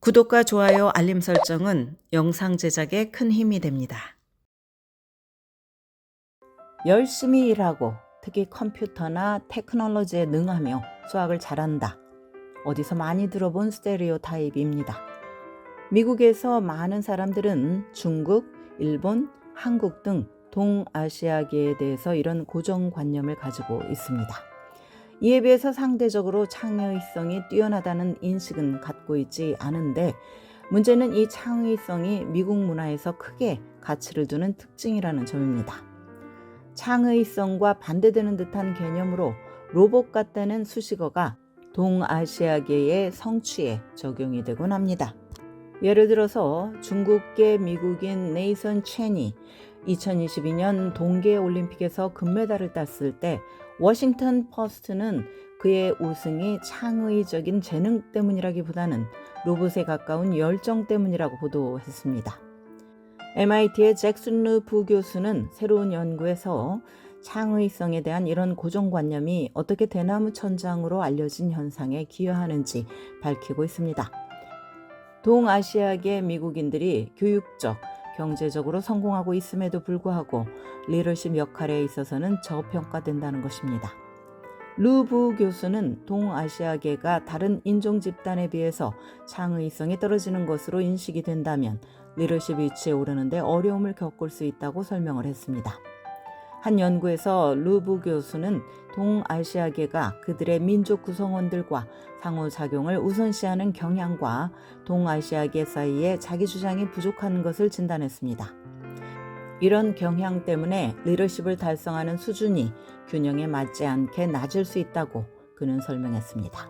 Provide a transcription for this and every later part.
구독과 좋아요, 알림 설정은 영상 제작에 큰 힘이 됩니다. 열심히 일하고 특히 컴퓨터나 테크놀로지에 능하며 수학을 잘한다. 어디서 많이 들어본 스테레오타입입니다. 미국에서 많은 사람들은 중국, 일본, 한국 등 동아시아계에 대해서 이런 고정관념을 가지고 있습니다. 이에 비해서 상대적으로 창의성이 뛰어나다는 인식은 갖고 있지 않은데, 문제는 이 창의성이 미국 문화에서 크게 가치를 두는 특징이라는 점입니다. 창의성과 반대되는 듯한 개념으로 로봇 같다는 수식어가 동아시아계의 성취에 적용이 되곤 합니다. 예를 들어서 중국계 미국인 네이선 첸이 2022년 동계올림픽에서 금메달을 땄을 때 워싱턴 포스트는 그의 우승이 창의적인 재능 때문이라기보다는 로봇에 가까운 열정 때문이라고 보도했습니다. MIT의 잭슨 루 부교수는 새로운 연구에서 창의성에 대한 이런 고정관념이 어떻게 대나무 천장으로 알려진 현상에 기여하는지 밝히고 있습니다. 동아시아계 미국인들이 교육적, 경제적으로 성공하고 있음에도 불구하고 리더십 역할에 있어서는 저평가된다는 것입니다. 루부 교수는 동아시아계가 다른 인종 집단에 비해서 창의성이 떨어지는 것으로 인식이 된다면 리더십 위치에 오르는데 어려움을 겪을 수 있다고 설명을 했습니다. 한 연구에서 루부 교수는 동아시아계가 그들의 민족 구성원들과 상호작용을 우선시하는 경향과 동아시아계 사이에 자기 주장이 부족한 것을 진단했습니다. 이런 경향 때문에 리더십을 달성하는 수준이 균형에 맞지 않게 낮을 수 있다고 그는 설명했습니다.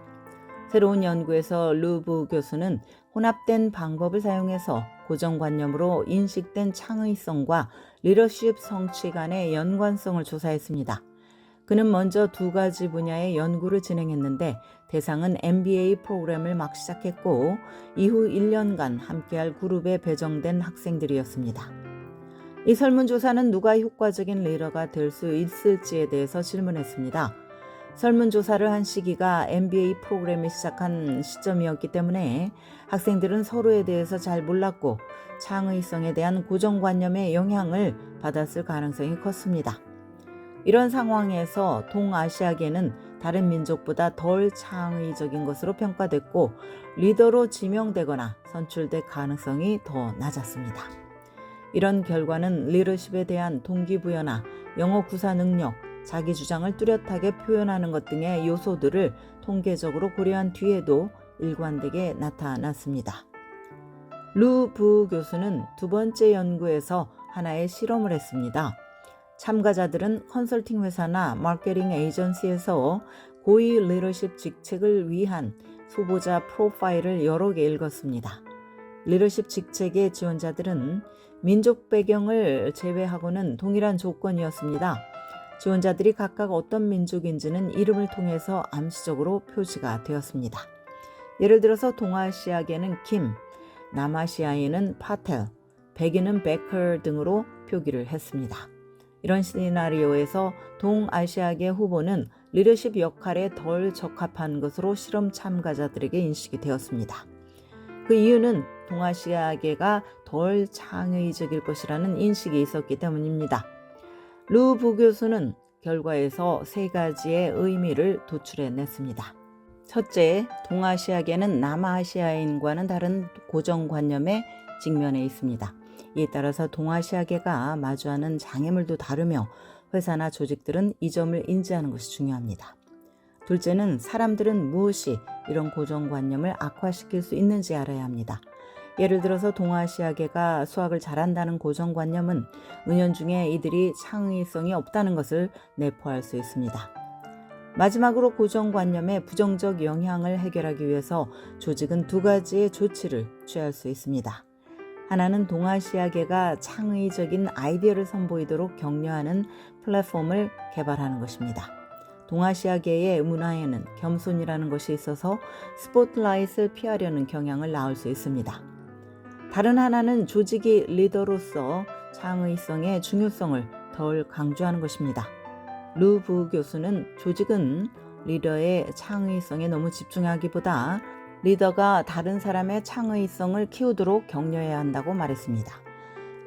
새로운 연구에서 루부 교수는 혼합된 방법을 사용해서 고정관념으로 인식된 창의성과 리더십 성취 간의 연관성을 조사했습니다. 그는 먼저 두 가지 분야의 연구를 진행했는데 대상은 MBA 프로그램을 막 시작했고 이후 1년간 함께할 그룹에 배정된 학생들이었습니다. 이 설문조사는 누가 효과적인 리더가 될 수 있을지에 대해서 질문했습니다. 설문조사를 한 시기가 MBA 프로그램이 시작한 시점이었기 때문에 학생들은 서로에 대해서 잘 몰랐고 창의성에 대한 고정관념의 영향을 받았을 가능성이 컸습니다. 이런 상황에서 동아시아계는 다른 민족보다 덜 창의적인 것으로 평가됐고 리더로 지명되거나 선출될 가능성이 더 낮았습니다. 이런 결과는 리더십에 대한 동기부여나 영어 구사 능력, 자기 주장을 뚜렷하게 표현하는 것 등의 요소들을 통계적으로 고려한 뒤에도 일관되게 나타났습니다. 루 부 교수는 두 번째 연구에서 하나의 실험을 했습니다. 참가자들은 컨설팅 회사나 마케팅 에이전시에서 고위 리더십 직책을 위한 후보자 프로파일을 여러 개 읽었습니다. 리더십 직책의 지원자들은 민족 배경을 제외하고는 동일한 조건이었습니다. 지원자들이 각각 어떤 민족인지는 이름을 통해서 암시적으로 표시가 되었습니다. 예를 들어서 동아시아계는 킴, 남아시아에는 파텔, 백인은 베커 등으로 표기를 했습니다. 이런 시나리오에서 동아시아계 후보는 리더십 역할에 덜 적합한 것으로 실험 참가자들에게 인식이 되었습니다. 그 이유는 동아시아계가 덜 창의적일 것이라는 인식이 있었기 때문입니다. 루 부교수는 결과에서 세 가지의 의미를 도출해냈습니다. 첫째, 동아시아계는 남아시아인과는 다른 고정관념에 직면해 있습니다. 이에 따라서 동아시아계가 마주하는 장애물도 다르며 회사나 조직들은 이 점을 인지하는 것이 중요합니다. 둘째는 사람들은 무엇이 이런 고정관념을 악화시킬 수 있는지 알아야 합니다. 예를 들어서 동아시아계가 수학을 잘한다는 고정관념은 은연중에 이들이 창의성이 없다는 것을 내포할 수 있습니다. 마지막으로 고정관념의 부정적 영향을 해결하기 위해서 조직은 두 가지의 조치를 취할 수 있습니다. 하나는 동아시아계가 창의적인 아이디어를 선보이도록 격려하는 플랫폼을 개발하는 것입니다. 동아시아계의 문화에는 겸손이라는 것이 있어서 스포트라이트를 피하려는 경향을 낳을 수 있습니다. 다른 하나는 조직이 리더로서 창의성의 중요성을 덜 강조하는 것입니다. 루 부 교수는 조직은 리더의 창의성에 너무 집중하기보다 리더가 다른 사람의 창의성을 키우도록 격려해야 한다고 말했습니다.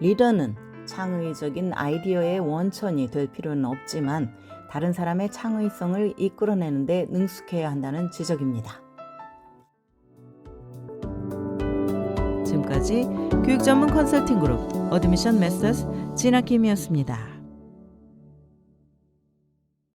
리더는 창의적인 아이디어의 원천이 될 필요는 없지만 다른 사람의 창의성을 이끌어내는 데 능숙해야 한다는 지적입니다. 지금까지 교육 전문 컨설팅 그룹 어드미션 메서스 진아킴이었습니다.